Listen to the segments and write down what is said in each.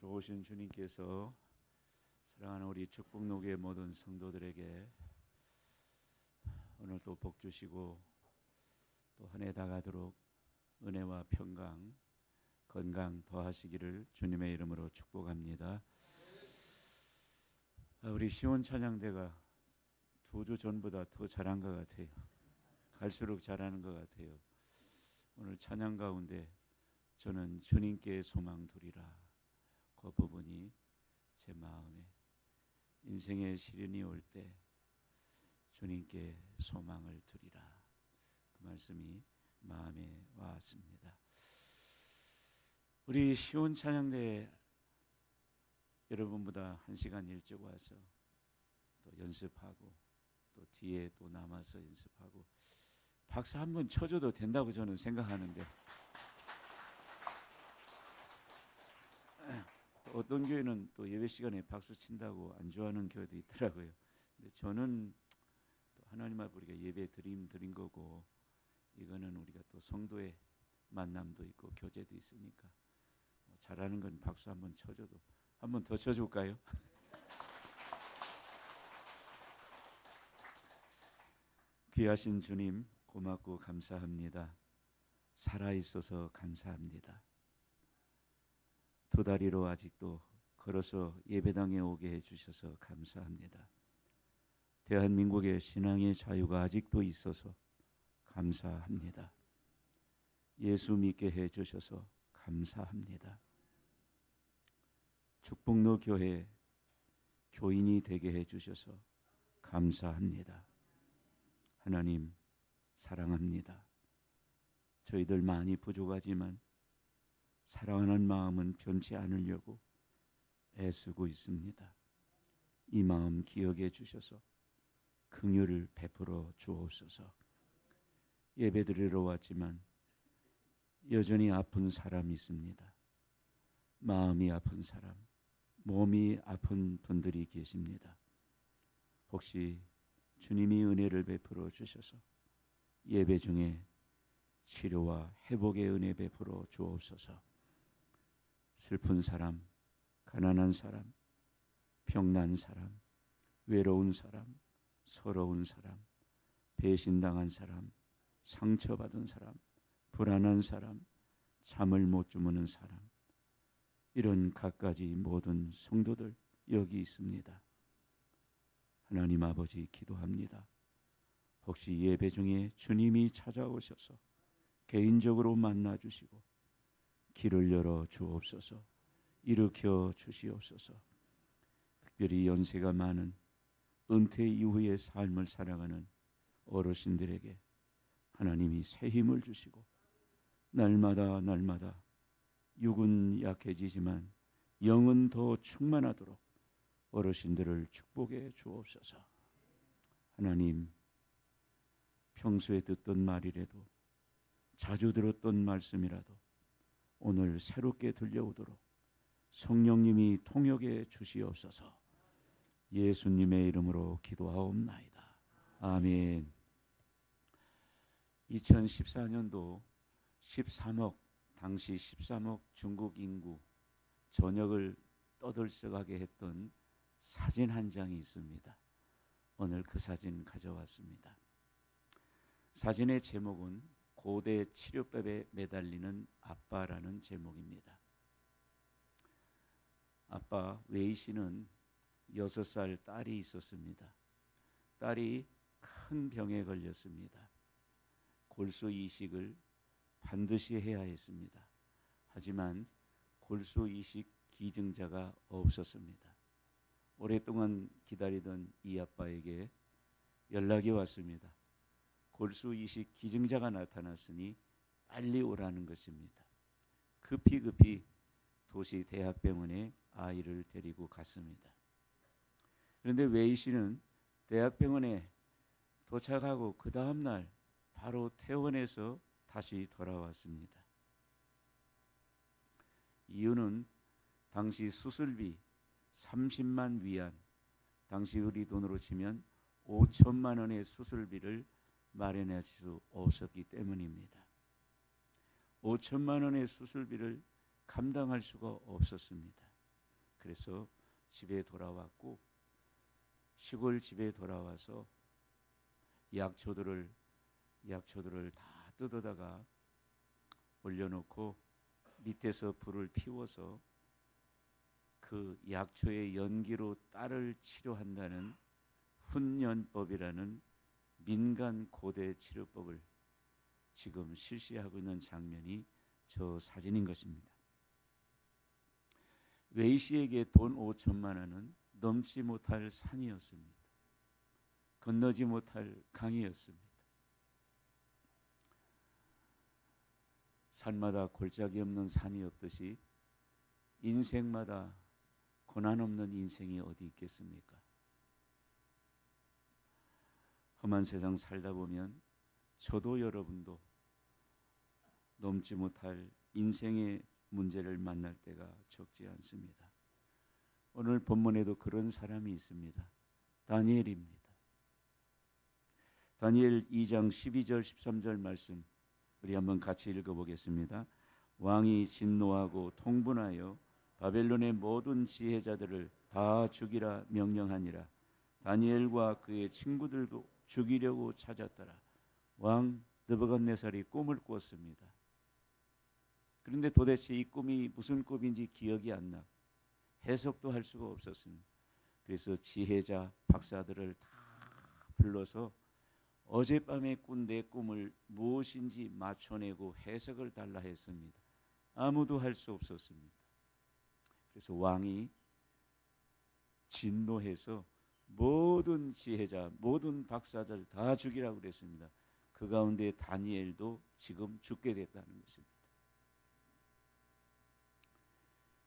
좋으신 주님께서 사랑하는 우리 축복노교의 모든 성도들에게 오늘 또 복 주시고 또 한 해 다가도록 은혜와 평강, 건강 더하시기를 주님의 이름으로 축복합니다. 우리 시온 찬양대가 2주 전보다 더 잘한 것 같아요. 갈수록 잘하는 것 같아요. 오늘 찬양 가운데 저는 주님께 소망 두리라, 그 부분이 제 마음에 인생의 시련이 올 때 주님께 소망을 두리라, 그 말씀이 마음에 왔습니다. 우리 시온 찬양대 여러분보다 1시간 일찍 와서 또 연습하고 또 뒤에 또 남아서 연습하고 박수 한번 쳐줘도 된다고 저는 생각하는데, 어떤 교회는 또 예배 시간에 박수 친다고 안 좋아하는 교회도 있더라고요. 근데 저는 또 하나님 앞에 우리가 예배 드린 거고, 이거는 우리가 또 성도의 만남도 있고 교제도 있으니까 잘하는 건 박수 한번 쳐줘도, 한번 더 쳐줄까요? 귀하신 주님 고맙고 감사합니다. 살아있어서 감사합니다. 2다리로 아직도 걸어서 예배당에 오게 해주셔서 감사합니다. 대한민국의 신앙의 자유가 아직도 있어서 감사합니다. 예수 믿게 해주셔서 감사합니다. 축복로 교회 교인이 되게 해주셔서 감사합니다. 하나님 사랑합니다. 저희들 많이 부족하지만 사랑하는 마음은 변치 않으려고 애쓰고 있습니다. 이 마음 기억해 주셔서 긍휼을 베풀어 주옵소서. 예배드리러 왔지만 여전히 아픈 사람이 있습니다. 마음이 아픈 사람, 몸이 아픈 분들이 계십니다. 혹시 주님이 은혜를 베풀어 주셔서 예배 중에 치료와 회복의 은혜 베풀어 주옵소서. 슬픈 사람, 가난한 사람, 병난 사람, 외로운 사람, 서러운 사람, 배신당한 사람, 상처받은 사람, 불안한 사람, 잠을 못 주무는 사람, 이런 갖가지 모든 성도들 여기 있습니다. 하나님 아버지 기도합니다. 혹시 예배 중에 주님이 찾아오셔서 개인적으로 만나 주시고 길을 열어 주옵소서. 일으켜 주시옵소서. 특별히 연세가 많은 은퇴 이후의 삶을 살아가는 어르신들에게 하나님이 새 힘을 주시고 날마다 육은 약해지지만 영은 더 충만하도록 어르신들을 축복해 주옵소서. 하나님, 평소에 듣던 말이라도 자주 들었던 말씀이라도 오늘 새롭게 들려오도록 성령님이 통역해 주시옵소서. 예수님의 이름으로 기도하옵나이다. 아멘. 2014년도 13억, 당시 13억 중국 인구 전역을 떠들썩하게 했던 사진 한 장이 있습니다. 오늘 그 사진 가져왔습니다. 사진의 제목은 고대 치료법에 매달리는 아빠라는 제목입니다. 아빠 웨이 씨는 6살 딸이 있었습니다. 딸이 큰 병에 걸렸습니다. 골수 이식을 반드시 해야 했습니다. 하지만 골수 이식 기증자가 없었습니다. 오랫동안 기다리던 이 아빠에게 연락이 왔습니다. 골수 이식 기증자가 나타났으니 빨리 오라는 것입니다. 급히 도시 대학병원에 아이를 데리고 갔습니다. 그런데 웨이 씨는 대학병원에 도착하고 그 다음날 바로 퇴원해서 다시 돌아왔습니다. 이유는 당시 수술비 30만 위안, 당시 우리 돈으로 치면 5천만 원의 수술비를 마련할 수 없었기 때문입니다. 5천만 원의 수술비를 감당할 수가 없었습니다. 그래서 집에 돌아왔고 시골 집에 돌아와서 약초들을 다 뜯어다가 올려놓고 밑에서 불을 피워서 그 약초의 연기로 딸을 치료한다는 훈연법이라는 민간 고대 치료법을 지금 실시하고 있는 장면이 저 사진인 것입니다. 웨이 씨에게 돈 5천만 원은 넘지 못할 산이었습니다. 건너지 못할 강이었습니다. 산마다 골짜기 없는 산이 없듯이 인생마다 고난 없는 인생이 어디 있겠습니까? 험한 세상 살다 보면 저도 여러분도 넘지 못할 인생의 문제를 만날 때가 적지 않습니다. 오늘 본문에도 그런 사람이 있습니다. 다니엘입니다. 다니엘 2장 12절 13절 말씀 우리 한번 같이 읽어보겠습니다. 왕이 진노하고 통분하여 바벨론의 모든 지혜자들을 다 죽이라 명령하니라. 다니엘과 그의 친구들도 죽이려고 찾았더라. 왕 느부갓네살이 꿈을 꾸었습니다. 그런데 도대체 이 꿈이 무슨 꿈인지 기억이 안 나. 해석도 할 수가 없었습니다. 그래서 지혜자 박사들을 다 불러서 어젯밤에 꾼 내 꿈을 무엇인지 맞춰내고 해석을 달라 했습니다. 아무도 할 수 없었습니다. 그래서 왕이 진노해서 모든 지혜자, 모든 박사들 다 죽이라고 그랬습니다. 그 가운데 다니엘도 지금 죽게 됐다는 것입니다.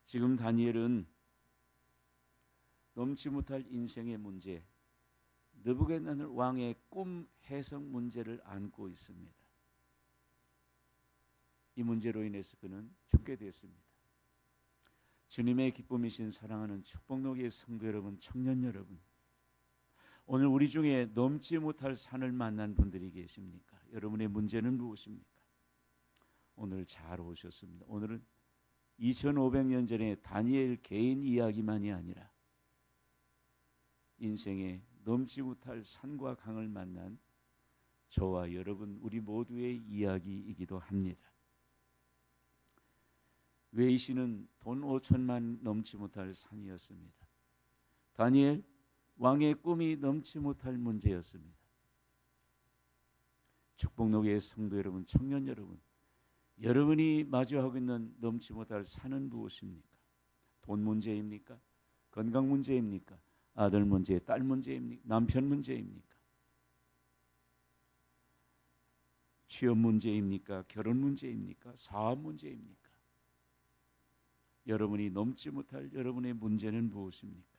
지금 다니엘은 넘지 못할 인생의 문제, 느부갓네살 왕의 꿈 해석 문제를 안고 있습니다. 이 문제로 인해서 그는 죽게 되었습니다. 주님의 기쁨이신 사랑하는 축복록의 성도 여러분, 청년 여러분, 오늘 우리 중에 넘지 못할 산을 만난 분들이 계십니까? 여러분의 문제는 무엇입니까? 오늘 잘 오셨습니다. 오늘은 2500년 전에 다니엘 개인 이야기만이 아니라 인생에 넘지 못할 산과 강을 만난 저와 여러분 우리 모두의 이야기이기도 합니다. 웨이 씨는 돈 5천만 넘지 못할 산이었습니다. 다니엘 왕의 꿈이 넘지 못할 문제였습니다. 축복록의 성도 여러분, 청년 여러분, 여러분이 마주하고 있는 넘지 못할 산은 무엇입니까? 돈 문제입니까? 건강 문제입니까? 아들 문제, 딸 문제입니까? 남편 문제입니까? 취업 문제입니까? 결혼 문제입니까? 사업 문제입니까? 여러분이 넘지 못할 여러분의 문제는 무엇입니까?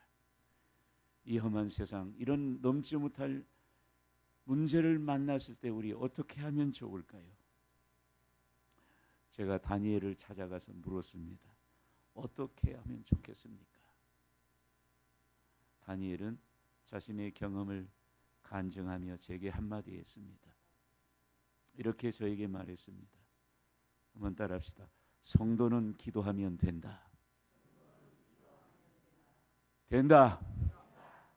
이 험한 세상, 이런 넘지 못할 문제를 만났을 때 우리 어떻게 하면 좋을까요? 제가 다니엘을 찾아가서 물었습니다. 어떻게 하면 좋겠습니까? 다니엘은 자신의 경험을 간증하며 제게 한마디 했습니다. 이렇게 저에게 말했습니다. 한번 따라합시다. 성도는 기도하면 된다. 된다.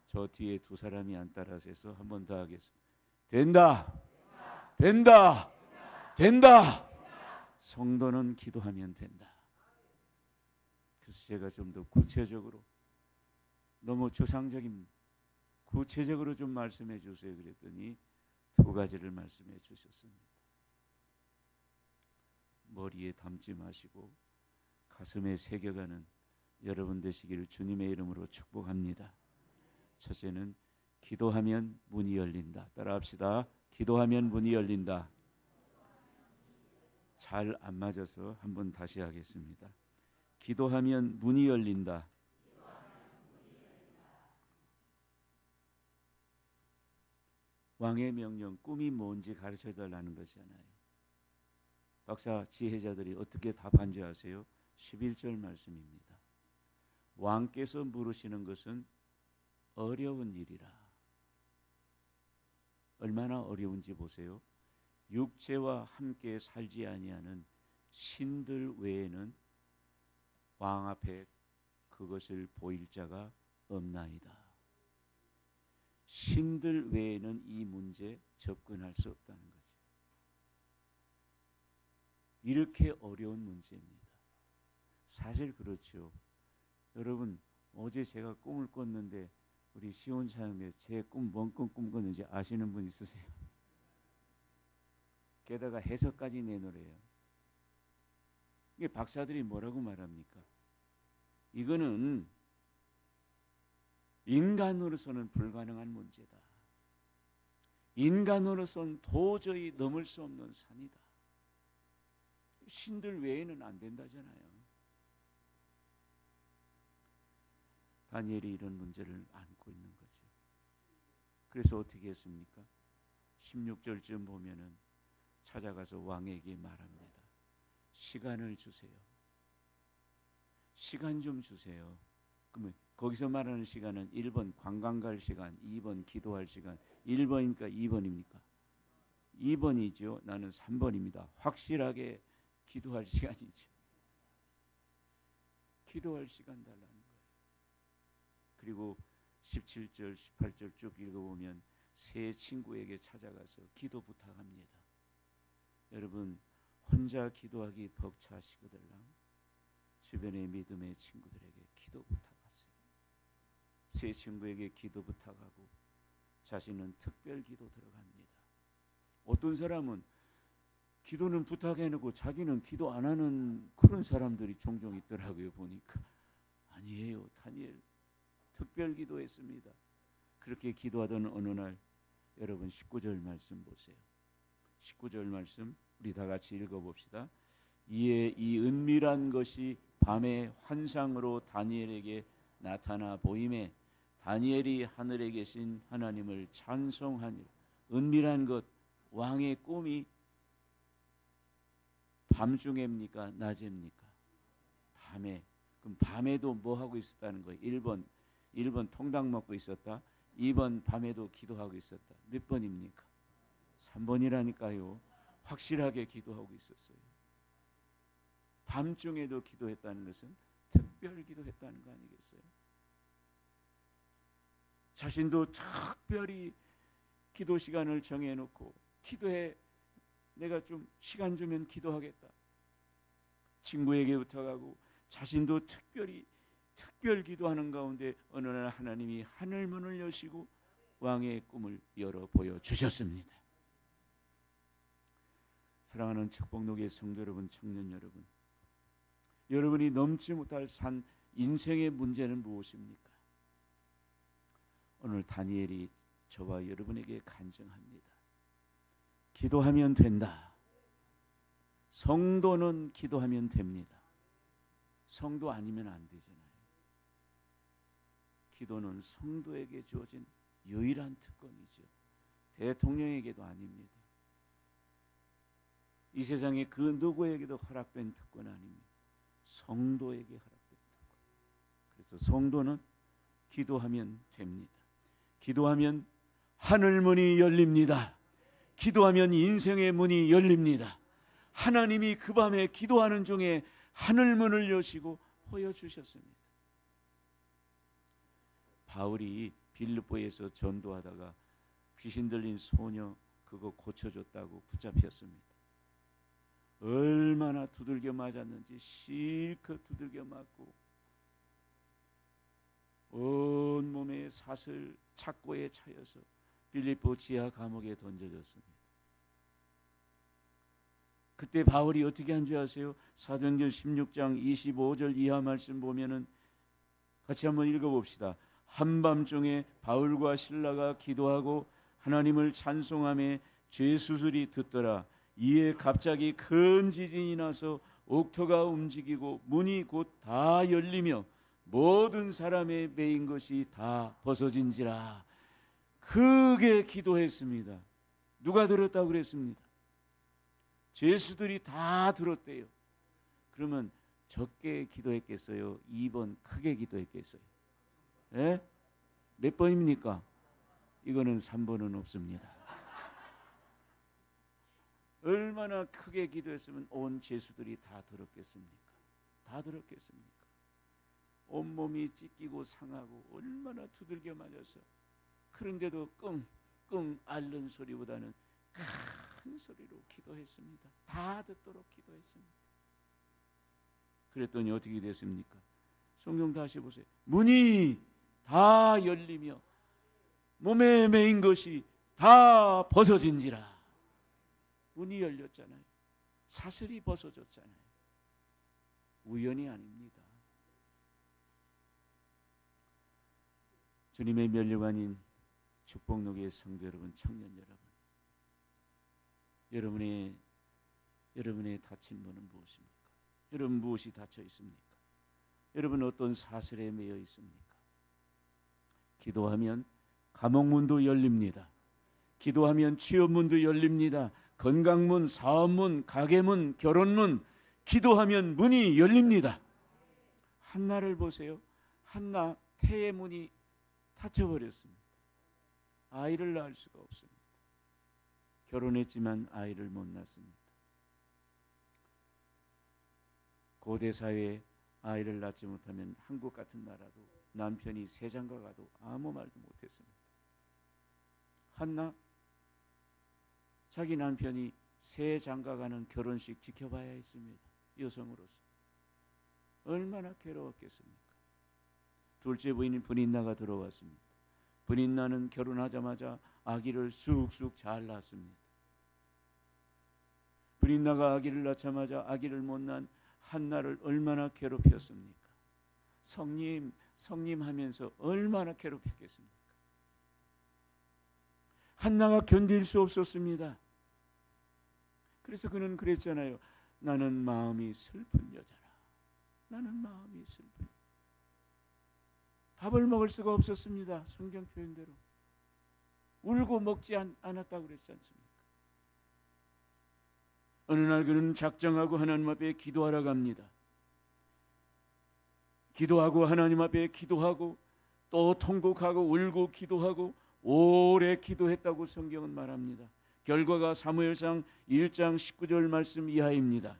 저 뒤에 두 사람이 안 따라서 해서 한 번 더 하겠습니다. 된다. 된다. 된다. 성도는 기도하면 된다. 그래서 제가 좀 더 구체적으로, 너무 추상적인, 구체적으로 좀 말씀해 주세요 그랬더니 두 가지를 말씀해 주셨습니다. 머리에 담지 마시고 가슴에 새겨가는 여러분 되시기를 주님의 이름으로 축복합니다. 첫째는 기도하면 문이 열린다. 따라합시다. 기도하면 문이 열린다. 잘 안 맞아서 한번 다시 하겠습니다. 기도하면 문이 열린다. 왕의 명령, 꿈이 뭔지 가르쳐 달라는 것이잖아요. 박사 지혜자들이 어떻게 답한지 아세요? 11절 말씀입니다. 왕께서 물으시는 것은 어려운 일이라. 얼마나 어려운지 보세요. 육체와 함께 살지 아니하는 신들 외에는 왕 앞에 그것을 보일 자가 없나이다. 신들 외에는 이 문제에 접근할 수 없다는 거죠. 이렇게 어려운 문제입니다. 사실 그렇죠. 여러분, 어제 제가 꿈을 꿨는데 우리 시온차영에 제 꿈, 뭔 꿈 꿨는지 아시는 분 있으세요? 게다가 해석까지 내놓으래요. 이게 박사들이 뭐라고 말합니까? 이거는 인간으로서는 불가능한 문제다. 인간으로서는 도저히 넘을 수 없는 산이다. 신들 외에는 안 된다잖아요. 다니엘이 이런 문제를 안고 있는 거죠. 그래서 어떻게 했습니까? 16절쯤 보면은 찾아가서 왕에게 말합니다. 시간을 주세요. 시간 좀 주세요. 그러면 거기서 말하는 시간은 1번 관광 갈 시간, 2번 기도할 시간. 1번입니까? 2번입니까? 2번이죠. 나는 3번입니다. 확실하게 기도할 시간이죠. 기도할 시간 달라는 거예요. 그리고 17절, 18절 쭉 읽어보면 세 친구에게 찾아가서 기도 부탁합니다. 여러분, 혼자 기도하기 벅차시거들랑 주변의 믿음의 친구들에게 기도 부탁하세요. 세 친구에게 기도 부탁하고 자신은 특별 기도 들어갑니다. 어떤 사람은 기도는 부탁해놓고 자기는 기도 안 하는 그런 사람들이 종종 있더라고요. 보니까 아니에요. 다니엘 특별 기도했습니다. 그렇게 기도하던 어느 날 여러분 19절 말씀 보세요. 19절 말씀 우리 다 같이 읽어봅시다. 이에 이 은밀한 것이 밤의 환상으로 다니엘에게 나타나 보임에 다니엘이 하늘에 계신 하나님을 찬송하니. 은밀한 것, 왕의 꿈이 밤중에입니까? 낮입니까? 밤에. 그럼 밤에도 뭐 하고 있었다는 거예요? 1번 통닭 먹고 있었다. 2번 밤에도 기도하고 있었다. 몇 번입니까? 3번이라니까요. 확실하게 기도하고 있었어요. 밤중에도 기도했다는 것은 특별 기도했다는 거 아니겠어요? 자신도 특별히 기도 시간을 정해놓고 기도해. 내가 좀 시간 주면 기도하겠다. 친구에게 부탁하고 자신도 특별 기도하는 가운데 어느 날 하나님이 하늘 문을 여시고 왕의 꿈을 열어 보여주셨습니다. 사랑하는 축복록의 성도 여러분, 청년 여러분, 여러분이 넘지 못할 산 인생의 문제는 무엇입니까? 오늘 다니엘이 저와 여러분에게 간증합니다. 기도하면 된다. 성도는 기도하면 됩니다. 성도 아니면 안 되잖아요. 기도는 성도에게 주어진 유일한 특권이죠. 대통령에게도 아닙니다. 이 세상에 그 누구에게도 허락된 특권 아닙니다. 성도에게 허락된 특권. 그래서 성도는 기도하면 됩니다. 기도하면 하늘 문이 열립니다. 기도하면 인생의 문이 열립니다. 하나님이 그 밤에 기도하는 중에 하늘 문을 여시고 보여주셨습니다. 바울이 빌립보에서 전도하다가 귀신 들린 소녀 그거 고쳐줬다고 붙잡혔습니다. 얼마나 두들겨 맞았는지 실컷 두들겨 맞고 온몸에 사슬 착고에 차여서 빌립보 지하 감옥에 던져졌습니다. 그때 바울이 어떻게 한 줄 아세요? 사도행전 16장 25절 이하 말씀 보면은 같이 한번 읽어봅시다. 한밤중에 바울과 실라가 기도하고 하나님을 찬송하며 죄수들이 듣더라. 이에 갑자기 큰 지진이 나서 옥토가 움직이고 문이 곧 다 열리며 모든 사람의 매인 것이 다 벗어진지라. 크게 기도했습니다. 누가 들었다고 그랬습니다? 죄수들이 다 들었대요. 그러면 적게 기도했겠어요? 2번 크게 기도했겠어요? 예? 몇 번입니까? 이거는 3번은 없습니다. 얼마나 크게 기도했으면 온 죄수들이 다 들었겠습니까? 다 들었겠습니까? 온몸이 찢기고 상하고 얼마나 두들겨 맞아서, 그런데도 끙끙 앓는 소리보다는 큰 소리로 기도했습니다. 다 듣도록 기도했습니다. 그랬더니 어떻게 됐습니까? 성경 다시 보세요. 문이 다 열리며 몸에 매인 것이 다 벗어진지라. 문이 열렸잖아요. 사슬이 벗어졌잖아요. 우연이 아닙니다. 주님의 면류관인 축복록의 성도 여러분, 청년 여러분, 여러분의 다친 문은 무엇입니까? 여러분 무엇이 닫혀 있습니까? 여러분 어떤 사슬에 매여 있습니까? 기도하면 감옥문도 열립니다. 기도하면 취업문도 열립니다. 건강문, 사업문, 가게문, 결혼문, 기도하면 문이 열립니다. 한나를 보세요. 한나 태의 문이 닫혀버렸습니다. 아이를 낳을 수가 없습니다. 결혼했지만 아이를 못 낳습니다. 고대 사회에 아이를 낳지 못하면 한국 같은 나라도 남편이 세장가 가도 아무 말도 못했습니다. 한나 자기 남편이 세장가 가는 결혼식 지켜봐야 했습니다. 여성으로서 얼마나 괴로웠겠습니까? 둘째 부인인 브린나가 들어왔습니다. 브린나는 결혼하자마자 아기를 쑥쑥 잘 낳았습니다. 브린나가 아기를 낳자마자 아기를 못 낳은 한나를 얼마나 괴롭혔습니까? 성님 하면서 얼마나 괴롭혔겠습니까? 한나가 견딜 수 없었습니다. 그래서 그는 그랬잖아요. 나는 마음이 슬픈 여자라. 나는 마음이 슬픈. 밥을 먹을 수가 없었습니다. 성경 표현대로. 울고 먹지 않았다고 그랬지 않습니까? 어느 날 그는 작정하고 하나님 앞에 기도하러 갑니다. 기도하고 하나님 앞에 기도하고 또 통곡하고 울고 기도하고 오래 기도했다고 성경은 말합니다. 결과가 사무엘상 1장 19절 말씀 이하입니다.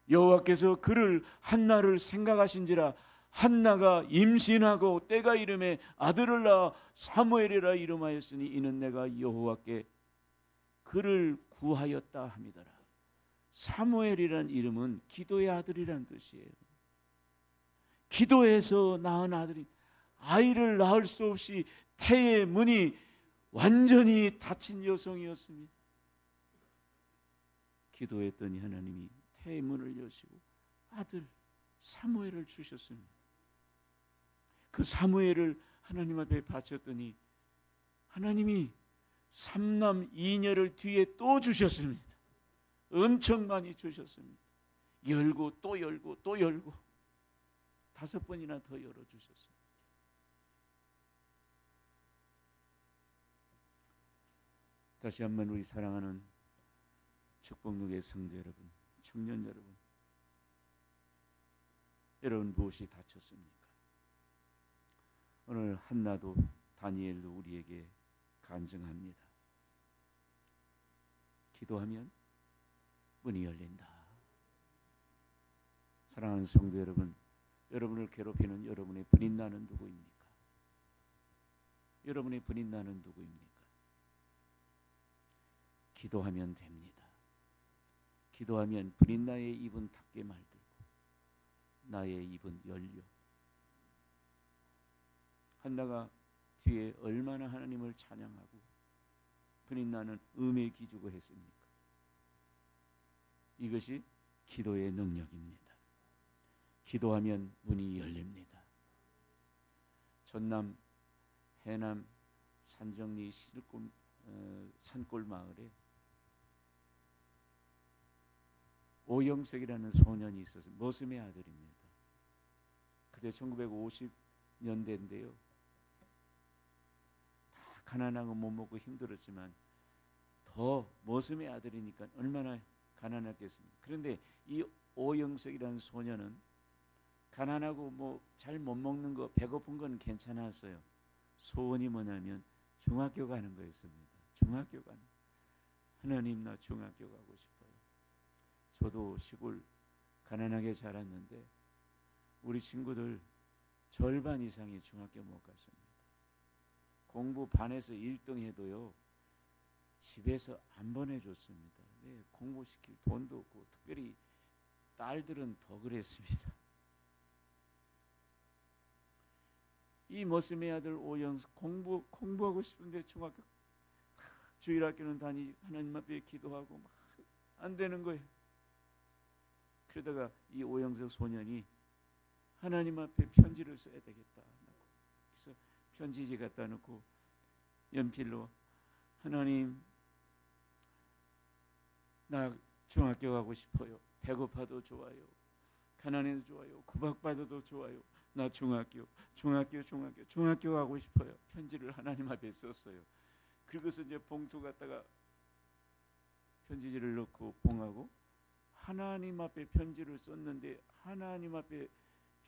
여호와께서 그를 한나를 생각하신지라 한나가 임신하고 때가 이름에 아들을 낳아 사무엘이라 이름하였으니 이는 내가 여호와께 그를 구하였다 함이더라. 사무엘이란 이름은 기도의 아들이란 뜻이에요. 기도해서 낳은 아들이 아이를 낳을 수 없이 태의 문이 완전히 닫힌 여성이었습니다. 기도했더니 하나님이 태의 문을 여시고 아들 사무엘을 주셨습니다. 그 사무엘을 하나님 앞에 바쳤더니 하나님이 3남 2녀를 뒤에 또 주셨습니다. 엄청 많이 주셨습니다. 열고 또 열고 또 열고 5번이나 더 열어주셨습니다. 다시 한번 우리 사랑하는 축복록의 성도 여러분, 청년 여러분 무엇이 닫혔습니까? 오늘 한나도 다니엘도 우리에게 간증합니다. 기도하면 문이 열린다. 사랑하는 성도 여러분, 여러분을 괴롭히는 여러분의 브린나는 누구입니까? 여러분의 브린나는 누구입니까? 기도하면 됩니다. 기도하면 브린나의 입은 닫게 말들고 나의 입은 열려. 한나가 뒤에 얼마나 하나님을 찬양하고 브린나는 음에 기주고 했습니까? 이것이 기도의 능력입니다. 기도하면 문이 열립니다. 전남 해남 산정리 산골 마을에 오영석이라는 소년이 있어서 머슴의 아들입니다. 그때 1950년대인데요. 다 가난하고 못 먹고 힘들었지만 더 머슴의 아들이니까 얼마나 가난했겠습니까? 그런데 이 오영석이라는 소년은 가난하고 뭐 잘 못 먹는 거 배고픈 건 괜찮았어요. 소원이 뭐냐면 중학교 가는 거였습니다. 중학교 가는. 하나님 나 중학교 가고 싶어요. 저도 시골 가난하게 자랐는데 우리 친구들 절반 이상이 중학교 못 갔습니다. 공부 반에서 1등 해도요 집에서 안 보내줬습니다. 네, 공부시킬 돈도 없고, 특별히 딸들은 더 그랬습니다. 이 머슴의 아들 오영석 공부하고 싶은데 중학교 주일학교는 다니지, 하나님 앞에 기도하고 막 안 되는 거예요. 그러다가 이 오영석 소년이 하나님 앞에 편지를 써야 되겠다. 그래서 편지지 갖다 놓고 연필로 하나님, 나 중학교 가고 싶어요. 배고파도 좋아요. 가난해도 좋아요. 구박받아도 좋아요. 나 중학교 가고 싶어요. 편지를 하나님 앞에 썼어요. 그리고서 이제 봉투 갖다가 편지지를 넣고 봉하고 하나님 앞에 편지를 썼는데, 하나님 앞에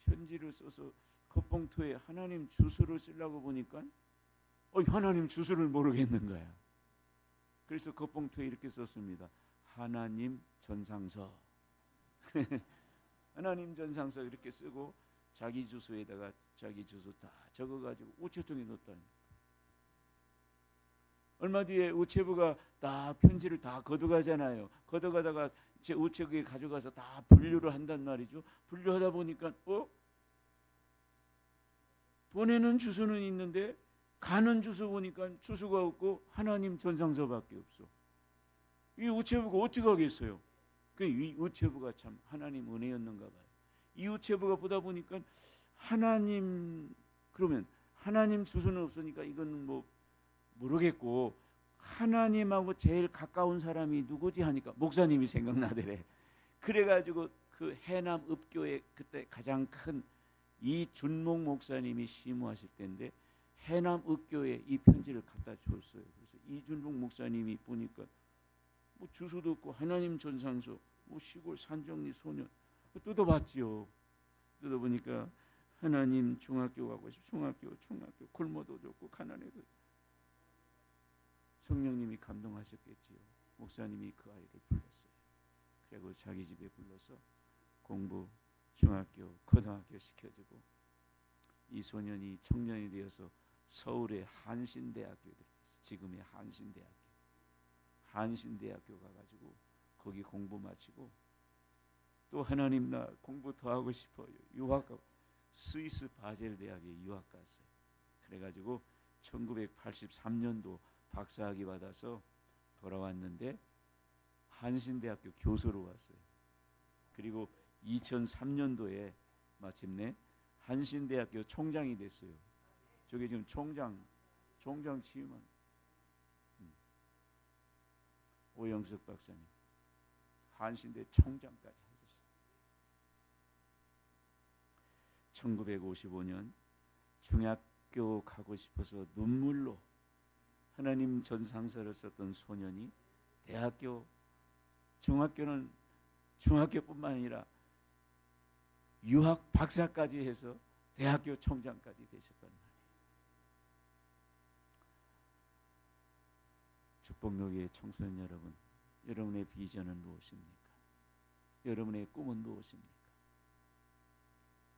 편지를 써서 겉봉투에 하나님 주소를 쓰려고 보니까 하나님 주소를 모르겠는 거야. 그래서 겉봉투에 이렇게 썼습니다. 하나님 전상서. 하나님 전상서 이렇게 쓰고 자기 주소에다가 자기 주소 다 적어가지고 우체통에 넣었다는 거야. 얼마 뒤에 우체부가 다 편지를 다 걷어가잖아요. 걷어가다가 제 우체국에 가져가서 다 분류를 한단 말이죠. 분류하다 보니까 보내는 주소는 있는데 가는 주소 보니까 주소가 없고 하나님 전상서밖에 없어. 이 우체부가 어떻게 하겠어요? 이 우체부가 참 하나님 은혜였는가 봐요. 이 우체부가 보다 보니까 그러면 하나님 주소는 없으니까 이거는 뭐 모르겠고, 하나님하고 제일 가까운 사람이 누구지 하니까 목사님이 생각나더래. 그래가지고 그 해남 읍교회 그때 가장 큰 이준목 목사님이 심우하실 때인데 해남 읍교회에 이 편지를 갖다 줬어요. 그래서 이준목 목사님이 보니까 뭐 주소도 없고 하나님 전상서, 뭐 시골 산정리 소년 뜯어봤지요. 뜯어보니까 하나님 중학교 가고 싶어. 중학교 굶어도 좋고 가난해도. 성령님이 감동하셨겠지요. 목사님이 그 아이를 불렀어요. 그리고 자기 집에 불러서 공부, 중학교, 고등학교 시켜주고, 이 소년이 청년이 되어서 서울의 한신대학교 들어갔어요. 지금의 한신대학교 가가지고 거기 공부 마치고 또 하나님 나 공부 더 하고 싶어요. 유학 가고 스위스 바젤 대학에 유학 갔어요. 그래가지고 1983년도 박사학위 받아서 돌아왔는데 한신대학교 교수로 왔어요. 그리고 2003년도에 마침내 한신대학교 총장이 됐어요. 저게 지금 총장 취임한 오영석 박사님, 한신대 총장까지 하셨어요. 1955년 중학교 가고 싶어서 눈물로 하나님 전상서를 썼던 소년이 중학교뿐만 아니라 유학 박사까지 해서 대학교 총장까지 되셨단 말이에요. 축복노교의 청소년 여러분, 여러분의 비전은 무엇입니까? 여러분의 꿈은 무엇입니까?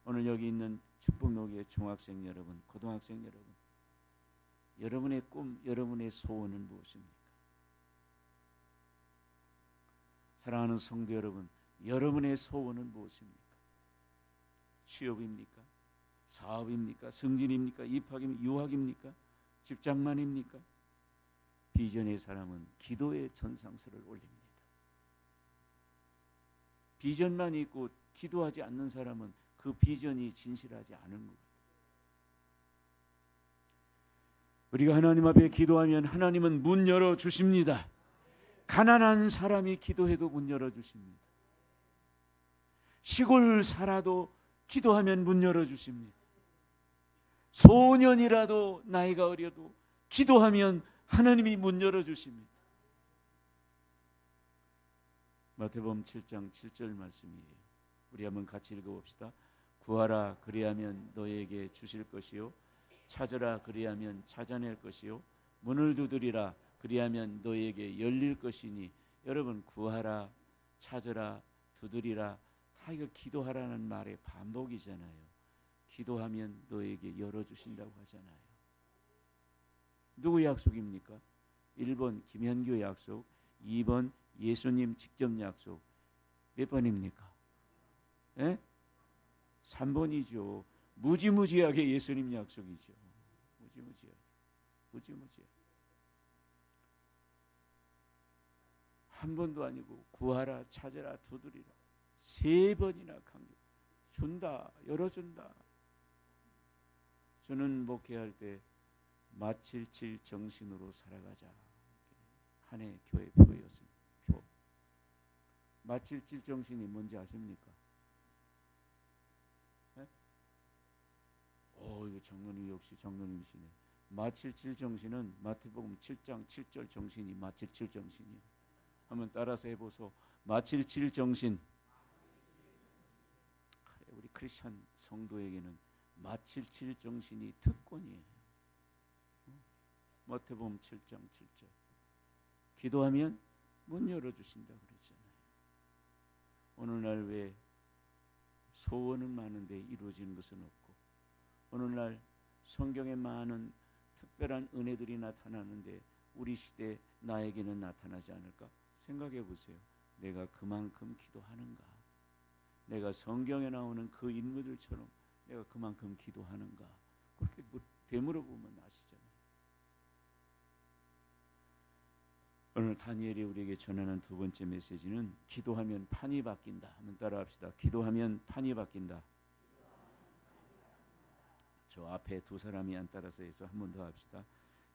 오늘 여기 있는 축복노교의 중학생 여러분, 고등학생 여러분, 여러분의 꿈, 여러분의 소원은 무엇입니까? 사랑하는 성도 여러분, 여러분의 소원은 무엇입니까? 취업입니까? 사업입니까? 승진입니까? 입학입니까? 유학입니까? 직장만입니까? 비전의 사람은 기도의 전상서를 올립니다. 비전만 있고 기도하지 않는 사람은 그 비전이 진실하지 않은 거예요. 우리가 하나님 앞에 기도하면 하나님은 문 열어주십니다. 가난한 사람이 기도해도 문 열어주십니다. 시골 살아도 기도하면 문 열어주십니다. 소년이라도 나이가 어려도 기도하면 하나님이 문 열어주십니다. 마태복음 7장 7절 말씀이에요. 우리 한번 같이 읽어봅시다. 구하라 그리하면 너에게 주실 것이요, 찾으라 그리하면 찾아낼 것이요, 문을 두드리라 그리하면 너에게 열릴 것이니. 여러분, 구하라, 찾으라, 두드리라 이거 기도하라는 말의 반복이잖아요. 기도하면 너에게 열어주신다고 하잖아요. 누구 약속입니까? 1번 김현교 약속, 2번 예수님 직접 약속. 몇 번입니까? 예? 3번이죠. 무지무지하게 예수님 약속이죠. 무지무지하게. 한 번도 아니고 구하라, 찾으라, 두드리라. 3번이나 강조. 준다, 열어준다. 저는 목회할 때 마칠칠 정신으로 살아가자. 한 해 교회 표였습니다. 표. 마칠칠 정신이 뭔지 아십니까? 네? 이거 장로님 역시 장로님이시네. 마칠칠 정신은 마태복음 7장 7절 정신이 마칠칠 정신이에요. 한번 따라서 해보소. 마칠칠 정신. 우리 크리스천 성도에게는 마칠칠 정신이 특권이에요. 마태복음 7장 7절. 기도하면 문 열어주신다 그랬잖아요. 오늘날 왜 소원은 많은데 이루어지는 것은 없고, 오늘날 성경에 많은 특별한 은혜들이 나타나는데 우리 시대 나에게는 나타나지 않을까? 생각해 보세요. 내가 그만큼 기도하는가? 내가 성경에 나오는 그 인물들처럼 내가 그만큼 기도하는가? 그렇게 되물어보면 아시잖아요. 오늘 다니엘이 우리에게 전하는 두 번째 메시지는 기도하면 판이 바뀐다. 한번 따라합시다. 기도하면 판이 바뀐다. 저 앞에 두 사람이 안 따라서 해서 한 번 더 합시다.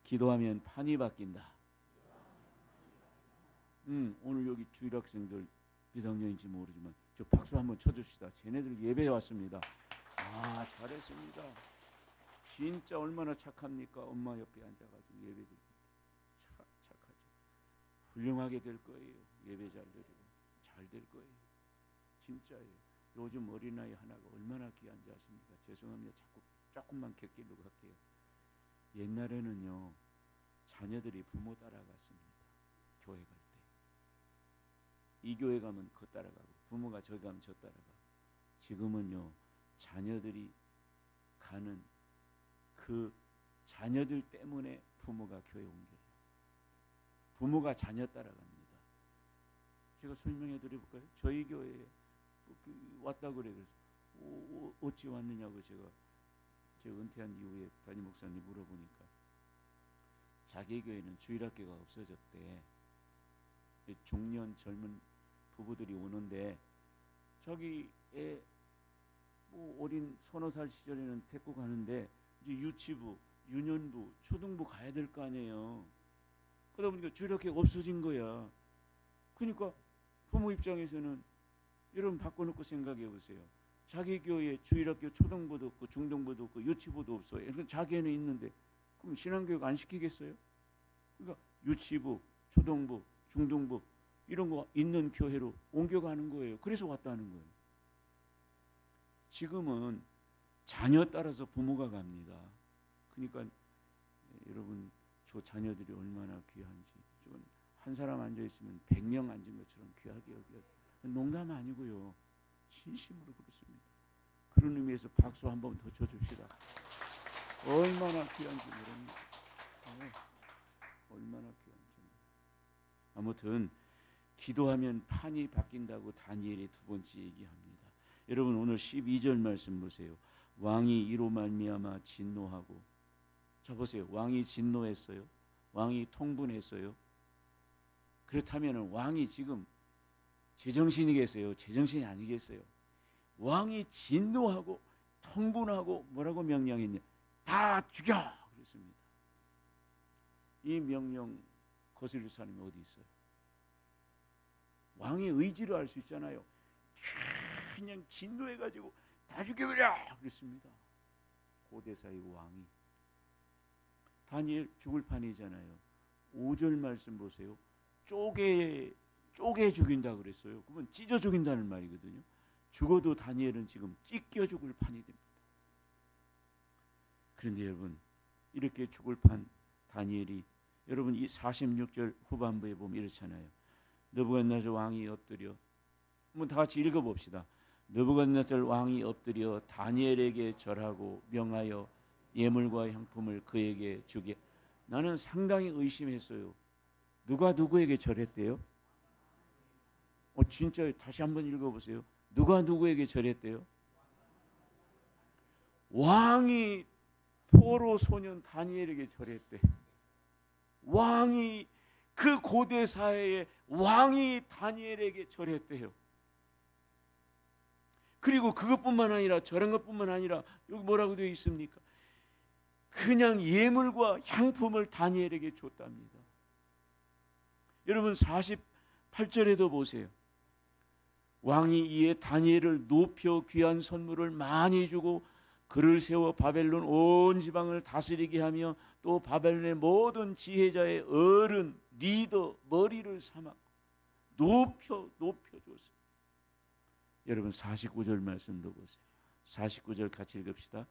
기도하면 판이 바뀐다. 오늘 여기 주일학생들 몇 학년인지 모르지만 저 박수 한번 쳐줍시다. 쟤네들 예배에 왔습니다. 아, 잘했습니다. 진짜 얼마나 착합니까? 엄마 옆에 앉아가지고 예배 드리고. 착하죠. 훌륭하게 될 거예요. 예배 잘 드리고 잘 될 거예요. 진짜예요. 요즘 어린아이 하나가 얼마나 귀한지 아십니까? 죄송합니다. 자꾸 조금만 곁길로 갈게요. 옛날에는요, 자녀들이 부모 따라갔습니다. 교회 갈 때. 이 교회 가면 그 따라가고, 부모가 저기 가면 저 따라가고. 지금은요, 자녀들이 가는 그 자녀들 때문에 부모가 교회 옮겨요. 부모가 자녀 따라갑니다. 제가 설명해 드려볼까요? 저희 교회에 왔다 그래. 그래서 어찌 왔느냐고 제가 은퇴한 이후에 담임 목사님 물어보니까 자기 교회는 주일학교가 없어졌대. 중년 젊은 부부들이 오는데 자기 애 어린 서너 살 시절에는 데리고 가는데 이제 유치부, 유년부, 초등부 가야 될 거 아니에요. 그러다 보니까 주일학교가 없어진 거야. 그러니까 부모 입장에서는 여러분 바꿔놓고 생각해 보세요. 자기 교회에 주일학교 초등부도 없고 중등부도 없고 유치부도 없어요. 그러니까 자기애는 있는데 그럼 신앙교육 안 시키겠어요? 그러니까 유치부, 초등부, 중등부 이런 거 있는 교회로 옮겨가는 거예요. 그래서 왔다는 거예요. 지금은 자녀 따라서 부모가 갑니다. 그러니까 여러분 저 자녀들이 얼마나 귀한지 한 사람 앉아있으면 100명 앉은 것처럼 귀하게 여겨요. 농담 아니고요. 진심으로 그렇습니다. 그런 의미에서 박수 한 번 더 쳐줍시다. 얼마나 귀한지 모릅니다. 얼마나 귀한지. 아무튼 기도하면 판이 바뀐다고 다니엘이 두 번째 얘기합니다. 여러분 오늘 12절 말씀 보세요. 왕이 이로 말미암아 진노하고. 자 보세요. 왕이 진노했어요. 왕이 통분했어요. 그렇다면 왕이 지금 제정신이겠어요? 제정신이 아니겠어요? 왕이 진노하고 통분하고 뭐라고 명령했냐? 다 죽여! 그랬습니다. 이 명령 거스릴 사람이 어디 있어요? 왕의 의지를 알 수 있잖아요. 그냥 진노해가지고 다 죽여버려! 그랬습니다. 고대사의 왕이. 다니엘 죽을 판이잖아요. 5절 말씀 보세요. 쪼개 죽인다 그랬어요. 그러면 찢어 죽인다는 말이거든요. 죽어도 다니엘은 지금 찢겨 죽을 판이 됩니다. 그런데 여러분 이렇게 죽을 판 다니엘이 여러분 이 46절 후반부에 보면 이렇잖아요. 느부갓네살 왕이 엎드려 한번 다 같이 읽어봅시다. 느부갓네살 왕이 엎드려 다니엘에게 절하고 명하여 예물과 향품을 그에게 주게. 나는 상당히 의심했어요. 누가 누구에게 절했대요? 진짜 다시 한번 읽어보세요. 누가 누구에게 절했대요? 왕이 포로 소년 다니엘에게 절했대. 왕이, 그 고대 사회에 왕이 다니엘에게 절했대요. 그리고 그것뿐만 아니라, 저런 것뿐만 아니라 여기 뭐라고 되어 있습니까? 그냥 예물과 향품을 다니엘에게 줬답니다. 여러분 48절에도 보세요. 왕이 이에 다니엘을 높여 귀한 선물을 많이 주고 그를 세워 바벨론 온 지방을 다스리게 하며 또 바벨론의 모든 지혜자의 어른, 리더, 머리를 삼아 높여 줬어요. 여러분 49절 말씀도 보세요. 49절 같이 읽읍시다.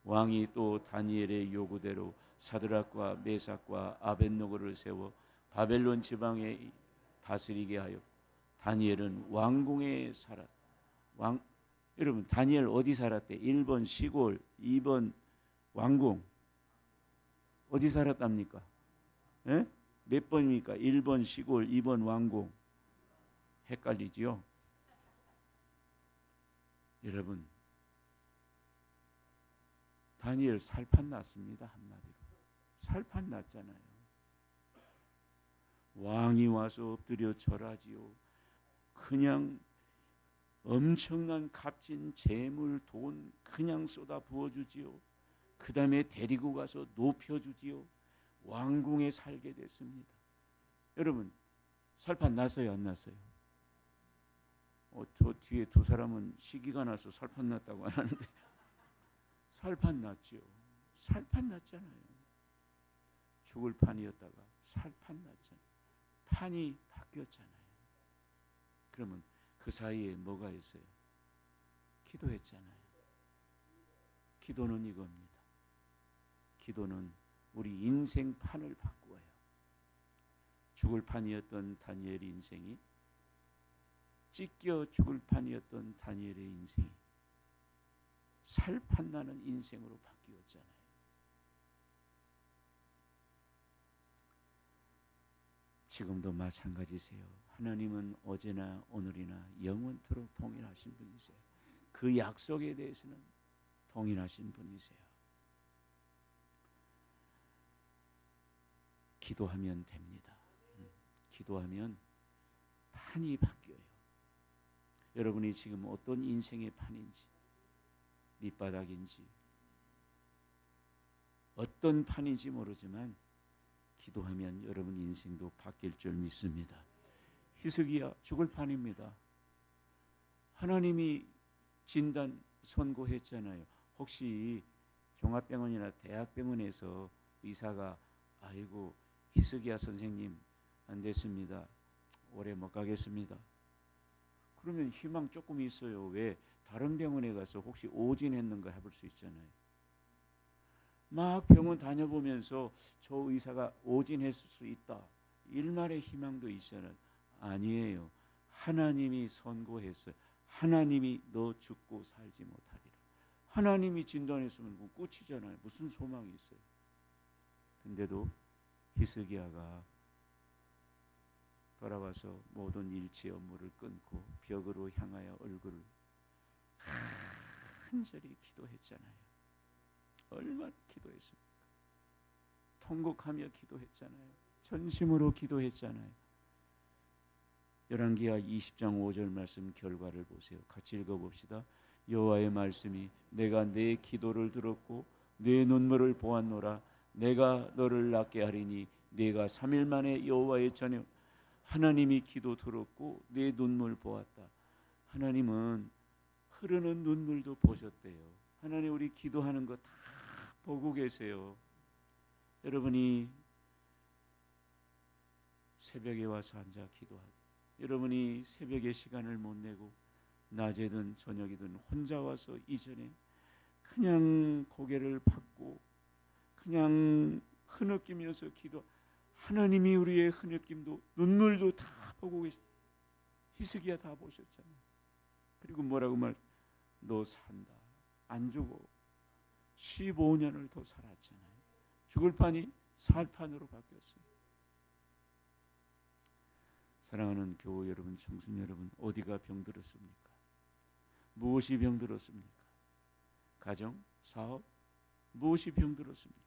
왕이 또 다니엘의 요구대로 사드락과 메삭과 아벳노고를 세워 바벨론 지방에 다스리게 하여 다니엘은 왕궁에 살았다. 여러분 다니엘 어디 살았대? 1번 시골, 2번 왕궁. 어디 살았답니까? 에? 몇 번입니까? 1번 시골, 2번 왕궁. 헷갈리지요? 여러분 다니엘 살판 났습니다. 한마디로 살판 났잖아요. 왕이 와서 엎드려 절하지요. 그냥 엄청난 값진 재물, 돈 그냥 쏟아 부어주지요. 그 다음에 데리고 가서 높여주지요. 왕궁에 살게 됐습니다. 여러분 살판 났어요, 안 났어요? 저 뒤에 두 사람은 시기가 나서 살판 났다고 안 하는데 살판 났죠. 살판 났잖아요. 죽을 판이었다가 살판 났잖아요. 판이 바뀌었잖아요. 그러면 그 사이에 뭐가 있어요? 기도했잖아요. 기도는 이겁니다. 기도는 우리 인생 판을 바꾸어요. 죽을 판이었던 다니엘의 인생이 찢겨 죽을 판이었던 다니엘의 인생이 살판 나는 인생으로 바뀌었잖아요. 지금도 마찬가지세요. 하나님은 어제나 오늘이나 영원토록 동일하신 분이세요. 그 약속에 대해서는 동일하신 분이세요. 기도하면 됩니다. 기도하면 판이 바뀌어요. 여러분이 지금 어떤 인생의 판인지, 밑바닥인지, 어떤 판인지 모르지만 기도하면 여러분 인생도 바뀔 줄 믿습니다. 히스기야 죽을 판입니다. 하나님이 진단 선고했잖아요. 혹시 종합병원이나 대학병원에서 의사가 아이고 히스기야 선생님 안 됐습니다. 오래 못 가겠습니다. 그러면 희망 조금 있어요. 왜? 다른 병원에 가서 혹시 오진했는가 해볼 수 있잖아요. 막 병원 다녀보면서 저 의사가 오진했을 수 있다. 일말의 희망도 있잖아요. 아니에요. 하나님이 선고했어요. 하나님이 너 죽고 살지 못하리라. 하나님이 진단했으면 끝이잖아요. 무슨 소망이 있어요. 근데도 히스기야가 돌아와서 모든 일치 업무를 끊고 벽으로 향하여 얼굴을 간절히 기도했잖아요. 얼마나 기도했습니까? 통곡하며 기도했잖아요. 전심으로 기도했잖아요. 열왕기하 20장 5절 말씀 결과를 보세요. 같이 읽어봅시다. 여호와의 말씀이 내가 내 기도를 들었고 내 눈물을 보았노라. 내가 너를 낫게 하리니 내가 3일 만에 여호와의 전에. 하나님이 기도 들었고 내 눈물 보았다. 하나님은 흐르는 눈물도 보셨대요. 하나님 우리 기도하는 거 다 보고 계세요. 여러분이 새벽에 와서 앉아 기도하고, 여러분이 새벽에 시간을 못 내고 낮에든 저녁이든 혼자 와서 이전에 그냥 고개를 받고 그냥 흐느끼면서 기도. 하나님이 우리의 흐느낌도 눈물도 다 보고 계시. 히스기야 다 보셨잖아요. 그리고 뭐라고 말? 너 산다. 안 죽어. 15년을 더 살았잖아요. 죽을 판이 살 판으로 바뀌었어요. 사랑하는 교우 여러분, 청순 여러분, 어디가 병들었습니까? 무엇이 병들었습니까? 가정, 사업, 무엇이 병들었습니까?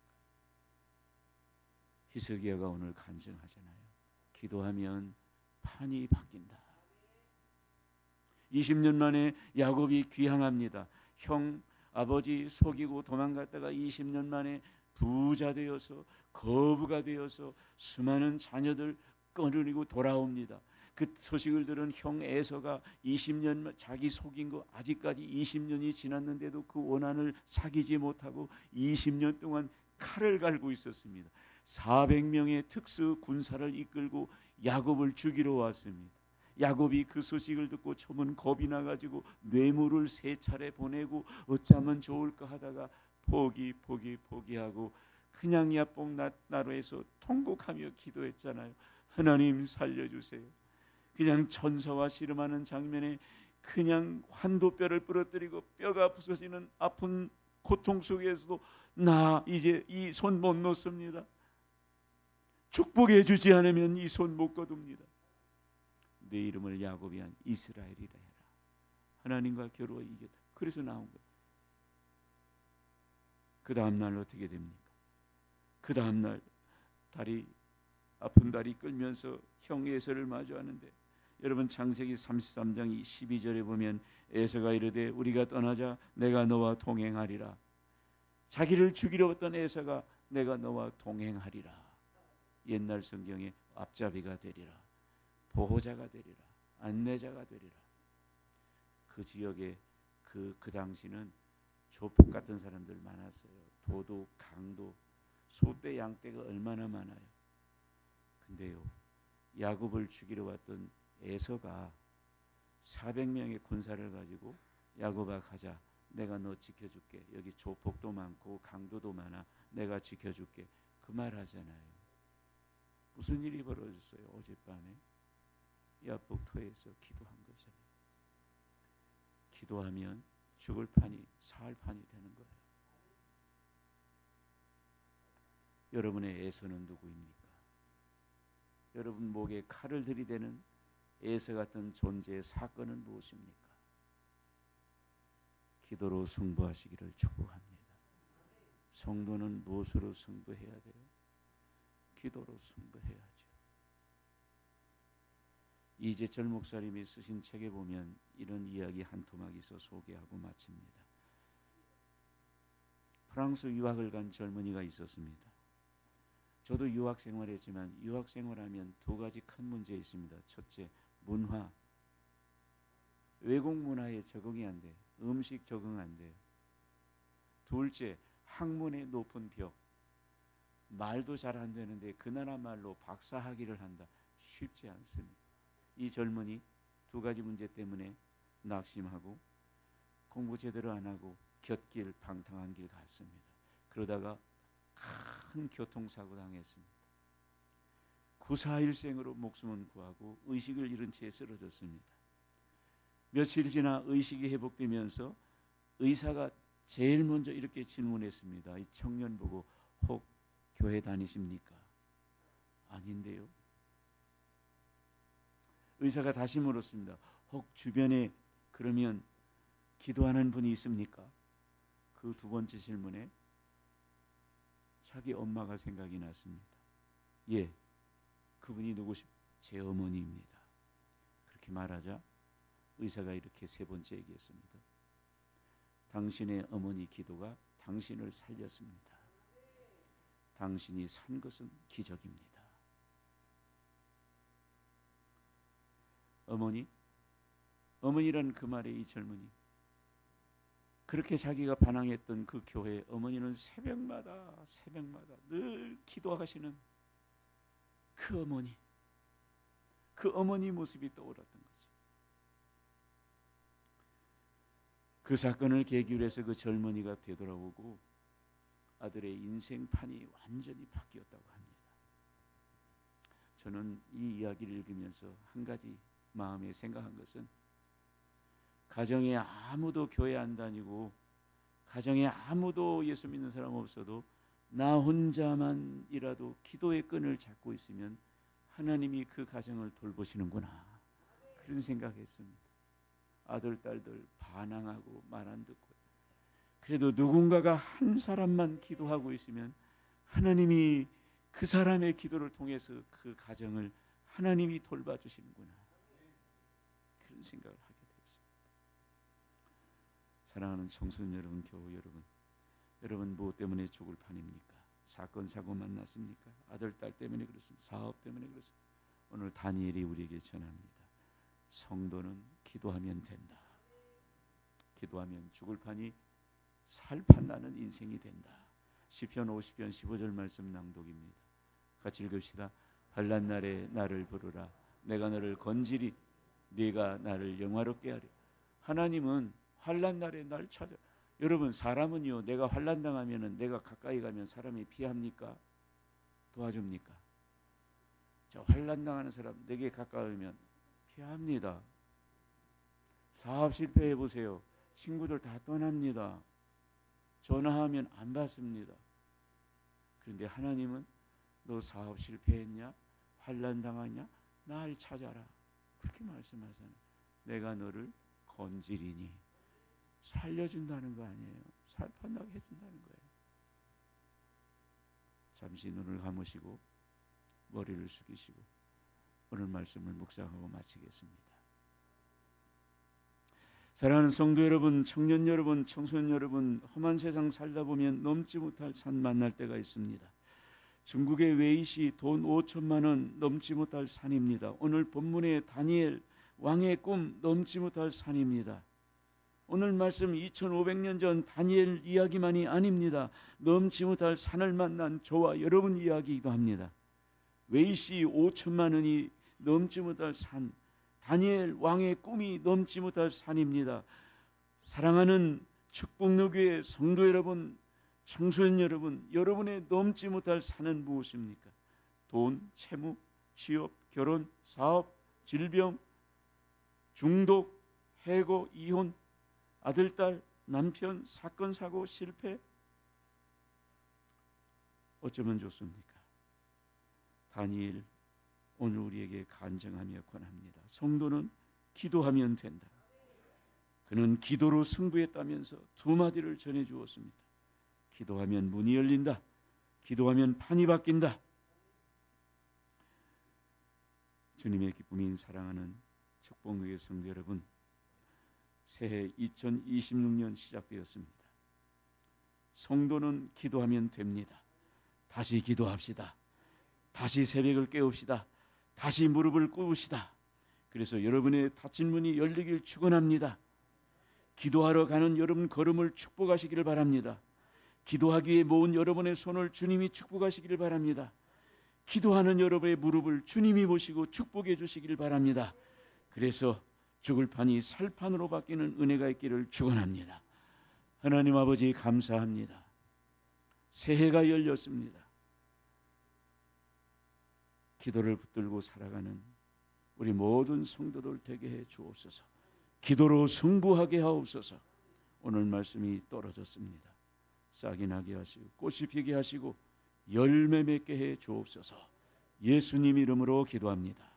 히스기야가 오늘 간증하잖아요. 기도하면 판이 바뀐다. 20년 만에 야곱이 귀향합니다. 형, 아버지 속이고 도망갔다가 20년 만에 부자 되어서 거부가 되어서 수많은 자녀들 거느리고 돌아옵니다. 그 소식을 들은 형 에서가 20년 자기 속인 거 아직까지 20년이 지났는데도 그 원한을 사귀지 못하고 20년 동안 칼을 갈고 있었습니다. 400명의 특수 군사를 이끌고 야곱을 죽이러 왔습니다. 야곱이 그 소식을 듣고 처음은 겁이 나가지고 뇌물을 3차례 보내고 어쩌면 좋을까 하다가 포기하고 그냥 야뽕 나루에서 통곡하며 기도했잖아요. 하나님 살려주세요. 그냥 천사와 씨름하는 장면에 그냥 환도뼈를 부러뜨리고 뼈가 부서지는 아픈 고통 속에서도 나 이제 이 손 못 놓습니다. 축복해 주지 않으면 이 손 못 거둡니다. 내 이름을 야곱이 한 이스라엘이라 해라. 하나님과 겨루어 이겼다. 그래서 나온 거예요. 그 다음날 어떻게 됩니까? 그 다음날 아픈 다리 끌면서 형 에서를 마주하는데, 여러분 창세기 33장 12절에 보면 에서가 이르되 우리가 떠나자 내가 너와 동행하리라. 자기를 죽이려 했던 에서가 내가 너와 동행하리라. 옛날 성경에 앞잡이가 되리라, 보호자가 되리라, 안내자가 되리라. 그 지역에 그 당시는 조폭 같은 사람들 많았어요. 도둑, 강도, 소떼, 양떼가 얼마나 많아요. 근데요, 야곱을 죽이러 왔던 에서가 400명의 군사를 가지고 야곱아 가자, 내가 너 지켜줄게. 여기 조폭도 많고 강도도 많아, 내가 지켜줄게. 그 말 하잖아요. 무슨 일이 벌어졌어요? 어젯밤에 야복터에서 기도한 거잖아요. 기도하면 죽을 판이 살 판이 되는 거예요. 여러분의 에서는 누구입니까? 여러분 목에 칼을 들이대는 에서 같은 존재의 사건은 무엇입니까? 기도로 승부하시기를 축복합니다. 성도는 무엇으로 승부해야 돼요? 기도로 승부해야죠. 이재철 목사님이 쓰신 책에 보면 이런 이야기 한 토막 있어 소개하고 마칩니다. 프랑스 유학을 간 젊은이가 있었습니다. 저도 유학 생활했지만 유학 생활하면 2가지 큰 문제 있습니다. 첫째, 문화. 외국 문화에 적응이 안 돼. 음식 적응 안 돼요. 둘째, 학문의 높은 벽. 말도 잘 안 되는데 그 나라 말로 박사학위를 한다. 쉽지 않습니다. 이 젊은이 2가지 문제 때문에 낙심하고 공부 제대로 안 하고 곁길 방탕한 길 갔습니다. 그러다가 큰 교통사고 당했습니다. 구사일생으로 목숨은 구하고 의식을 잃은 채 쓰러졌습니다. 며칠 지나 의식이 회복되면서 의사가 제일 먼저 이렇게 질문했습니다. 이 청년 보고 혹 교회 다니십니까? 아닌데요. 의사가 다시 물었습니다. 혹 주변에 그러면 기도하는 분이 있습니까? 그 2번째 질문에 자기 엄마가 생각이 났습니다. 예, 그분이 누구십? 제 어머니입니다. 그렇게 말하자 의사가 이렇게 3번째 얘기했습니다. 당신의 어머니 기도가 당신을 살렸습니다. 당신이 산 것은 기적입니다. 어머니란 그 말에 이 젊은이, 그렇게 자기가 반항했던 그 교회 어머니는 새벽마다 늘 기도하시는 그 어머니 모습이 떠올랐던 거죠. 그 사건을 계기로 해서 그 젊은이가 되돌아오고 아들의 인생판이 완전히 바뀌었다고 합니다. 저는 이 이야기를 읽으면서 한 가지 마음에 생각한 것은, 가정에 아무도 교회 안 다니고 가정에 아무도 예수 믿는 사람 없어도 나 혼자만이라도 기도의 끈을 잡고 있으면 하나님이 그 가정을 돌보시는구나, 그런 생각했습니다. 아들 딸들 반항하고 말 안 듣고, 그래도 누군가가 한 사람만 기도하고 있으면 하나님이 그 사람의 기도를 통해서 그 가정을 하나님이 돌봐주시는구나, 그런 생각을 하게 되었습니다. 사랑하는 청소년 여러분, 교우 여러분, 여러분 무엇 때문에 죽을 판입니까? 사건 사고 만났습니까? 아들 딸 때문에 그렇습니까? 사업 때문에 그렇습니까? 오늘 다니엘이 우리에게 전합니다. 성도는 기도하면 된다. 기도하면 죽을 판이 살 판 나는 인생이 된다. 시편 50편 15절 말씀 낭독입니다. 같이 읽읍시다. 환난 날에 나를 부르라. 내가 너를 건지리. 네가 나를 영화롭게 하리. 하나님은 환난 날에 날 찾아. 여러분, 사람은요, 내가 환난 당하면은, 내가 가까이 가면 사람이 피합니까? 도와줍니까? 저 환난 당하는 사람 내게 가까우면 피합니다. 사업 실패해 보세요. 친구들 다 떠납니다. 전화하면 안 받습니다. 그런데 하나님은 너 사업 실패했냐? 환난 당하냐? 날 찾아라. 그렇게 말씀하잖아요. 내가 너를 건지리니. 살려준다는 거 아니에요. 살판나게 해준다는 거예요. 잠시 눈을 감으시고 머리를 숙이시고 오늘 말씀을 묵상하고 마치겠습니다. 사랑하는 성도 여러분, 청년 여러분, 청소년 여러분, 험한 세상 살다 보면 넘지 못할 산 만날 때가 있습니다. 중국의 웨이시 돈 5천만 원 넘지 못할 산입니다. 오늘 본문의 다니엘 왕의 꿈 넘지 못할 산입니다. 오늘 말씀 2500년 전 다니엘 이야기만이 아닙니다. 넘지 못할 산을 만난 저와 여러분 이야기이기도 합니다. 웨이시 5천만 원이 넘지 못할 산, 다니엘 왕의 꿈이 넘지 못할 산입니다. 사랑하는 축복로교회 성도 여러분, 청소년 여러분, 여러분의 넘지 못할 산은 무엇입니까? 돈, 채무, 취업, 결혼, 사업, 질병, 중독, 해고, 이혼, 아들, 딸, 남편, 사건, 사고, 실패. 어쩌면 좋습니까? 다니엘 오늘 우리에게 간증하며 권합니다. 성도는 기도하면 된다. 그는 기도로 승부했다면서 두 마디를 전해 주었습니다. 기도하면 문이 열린다. 기도하면 판이 바뀐다. 주님의 기쁨인 사랑하는 축복교회 성도 여러분, 새해 2026년 시작되었습니다. 성도는 기도하면 됩니다. 다시 기도합시다. 다시 새벽을 깨웁시다. 다시 무릎을 꿇읍시다. 그래서 여러분의 닫힌 문이 열리길 축원합니다. 기도하러 가는 여러분 걸음을 축복하시기를 바랍니다. 기도하기에 모은 여러분의 손을 주님이 축복하시기를 바랍니다. 기도하는 여러분의 무릎을 주님이 보시고 축복해 주시기를 바랍니다. 그래서 죽을 판이 살판으로 바뀌는 은혜가 있기를 축원합니다. 하나님 아버지 감사합니다. 새해가 열렸습니다. 기도를 붙들고 살아가는 우리 모든 성도들 되게 해 주옵소서. 기도로 승부하게 하옵소서. 오늘 말씀이 떨어졌습니다. 싹이 나게 하시고 꽃이 피게 하시고 열매 맺게 해 주옵소서. 예수님 이름으로 기도합니다.